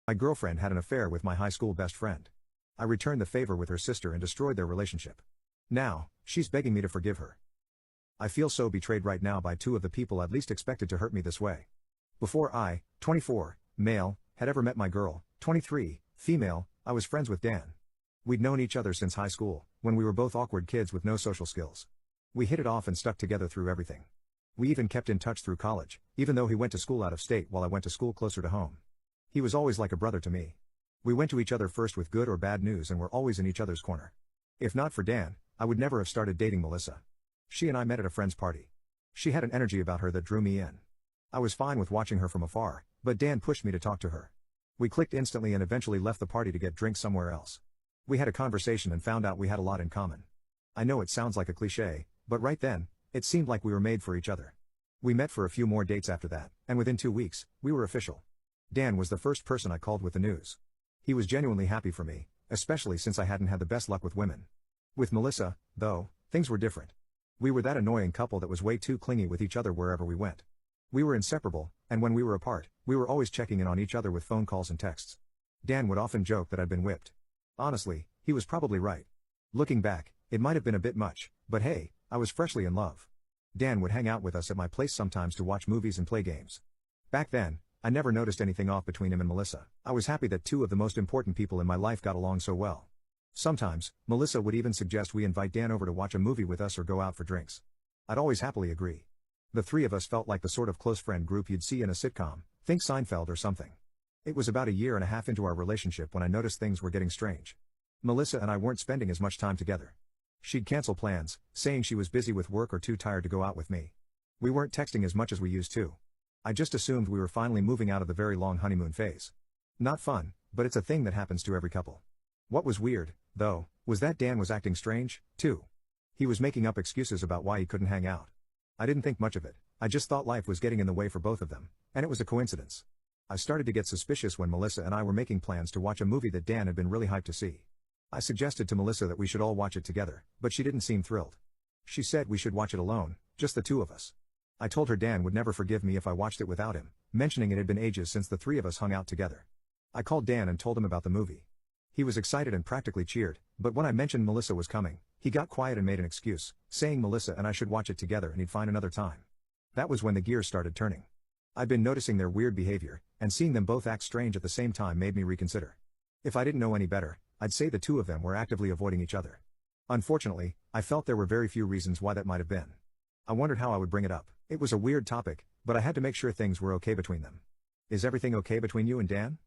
My girlfriend had an affair with my high school best friend. I returned the favor with her sister and destroyed their relationship. Now, she's begging me to forgive her. I feel so betrayed right now by two of the people I'd least expected to hurt me this way. Before I, 24, male, had ever met my girl, 23, female, I was friends with Dan. We'd known each other since high school, when we were both awkward kids with no social skills. We hit it off and stuck together through everything. We even kept in touch through college, even though he went to school out of state while I went to school closer to home. He was always like a brother to me. We went to each other first with good or bad news and were always in each other's corner. If not for Dan, I would never have started dating Melissa. She and I met at a friend's party. She had an energy about her that drew me in. I was fine with watching her from afar, but Dan pushed me to talk to her. We clicked instantly and eventually left the party to get drinks somewhere else. We had a conversation and found out we had a lot in common. I know it sounds like a cliché, but right then, it seemed like we were made for each other. We met for a few more dates after that, and within 2 weeks, we were official. Dan was the first person I called with the news. He was genuinely happy for me, especially since I hadn't had the best luck with women. With Melissa, though, things were different. We were that annoying couple that was way too clingy with each other wherever we went. We were inseparable, and when we were apart, we were always checking in on each other with phone calls and texts. Dan would often joke that I'd been whipped. Honestly, he was probably right. Looking back, it might have been a bit much, but hey, I was freshly in love. Dan would hang out with us at my place sometimes to watch movies and play games. Back then, I never noticed anything off between him and Melissa. I was happy that two of the most important people in my life got along so well. Sometimes, Melissa would even suggest we invite Dan over to watch a movie with us or go out for drinks. I'd always happily agree. The three of us felt like the sort of close friend group you'd see in a sitcom, think Seinfeld or something. It was about 1.5 years into our relationship when I noticed things were getting strange. Melissa and I weren't spending as much time together. She'd cancel plans, saying she was busy with work or too tired to go out with me. We weren't texting as much as we used to. I just assumed we were finally moving out of the very long honeymoon phase. Not fun, but it's a thing that happens to every couple. What was weird, though, was that Dan was acting strange, too. He was making up excuses about why he couldn't hang out. I didn't think much of it, I just thought life was getting in the way for both of them, and it was a coincidence. I started to get suspicious when Melissa and I were making plans to watch a movie that Dan had been really hyped to see. I suggested to Melissa that we should all watch it together, but she didn't seem thrilled. She said we should watch it alone, just the two of us. I told her Dan would never forgive me if I watched it without him, mentioning it had been ages since the three of us hung out together. I called Dan and told him about the movie. He was excited and practically cheered, but when I mentioned Melissa was coming, he got quiet and made an excuse, saying Melissa and I should watch it together and he'd find another time. That was when the gears started turning. I'd been noticing their weird behavior, and seeing them both act strange at the same time made me reconsider. If I didn't know any better, I'd say the two of them were actively avoiding each other. Unfortunately, I felt there were very few reasons why that might have been. I wondered how I would bring it up. It was a weird topic, but I had to make sure things were okay between them. Is everything okay between you and Dan?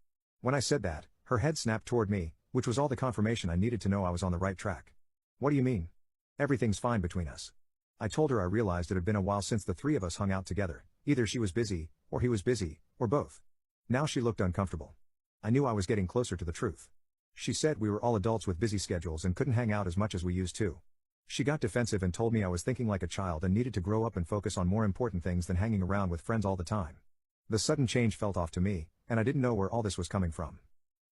When I said that, her head snapped toward me, which was all the confirmation I needed to know I was on the right track. What do you mean? Everything's fine between us. I told her I realized it had been a while since the three of us hung out together. Either she was busy, or he was busy, or both. Now she looked uncomfortable. I knew I was getting closer to the truth. She said we were all adults with busy schedules and couldn't hang out as much as we used to. She got defensive and told me I was thinking like a child and needed to grow up and focus on more important things than hanging around with friends all the time. The sudden change felt off to me, and I didn't know where all this was coming from.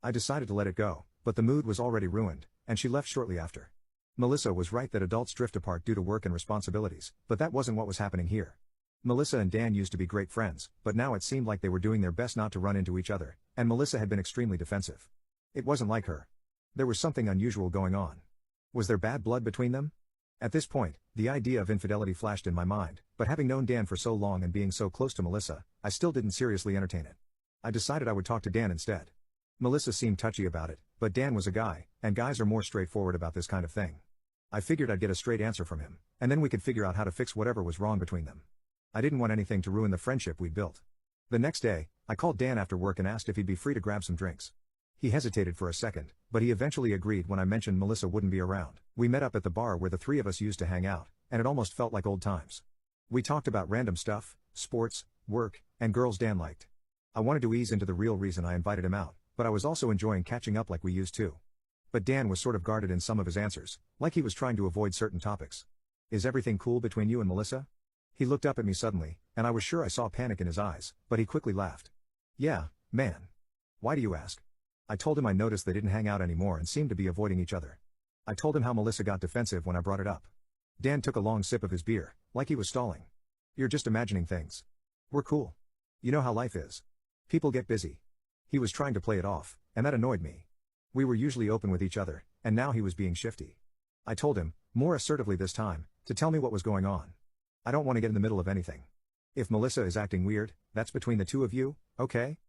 I decided to let it go, but the mood was already ruined, and she left shortly after. Melissa was right that adults drift apart due to work and responsibilities, but that wasn't what was happening here. Melissa and Dan used to be great friends, but now it seemed like they were doing their best not to run into each other, and Melissa had been extremely defensive. It wasn't like her. There was something unusual going on. Was there bad blood between them? At this point, the idea of infidelity flashed in my mind, but having known Dan for so long and being so close to Melissa, I still didn't seriously entertain it. I decided I would talk to Dan instead. Melissa seemed touchy about it, but Dan was a guy, and guys are more straightforward about this kind of thing. I figured I'd get a straight answer from him, and then we could figure out how to fix whatever was wrong between them. I didn't want anything to ruin the friendship we'd built. The next day, I called Dan after work and asked if he'd be free to grab some drinks. He hesitated for a second, but he eventually agreed when I mentioned Melissa wouldn't be around. We met up at the bar where the three of us used to hang out, and it almost felt like old times. We talked about random stuff, sports, work, and girls Dan liked. I wanted to ease into the real reason I invited him out, but I was also enjoying catching up like we used to. But Dan was sort of guarded in some of his answers, like he was trying to avoid certain topics. Is everything cool between you and Melissa? He looked up at me suddenly, and I was sure I saw panic in his eyes, but he quickly laughed. Yeah, man. Why do you ask? I told him I noticed they didn't hang out anymore and seemed to be avoiding each other. I told him how Melissa got defensive when I brought it up. Dan took a long sip of his beer, like he was stalling. You're just imagining things. We're cool. You know how life is. People get busy. He was trying to play it off, and that annoyed me. We were usually open with each other, and now he was being shifty. I told him, more assertively this time, to tell me what was going on. I don't want to get in the middle of anything. If Melissa is acting weird, that's between the two of you, okay?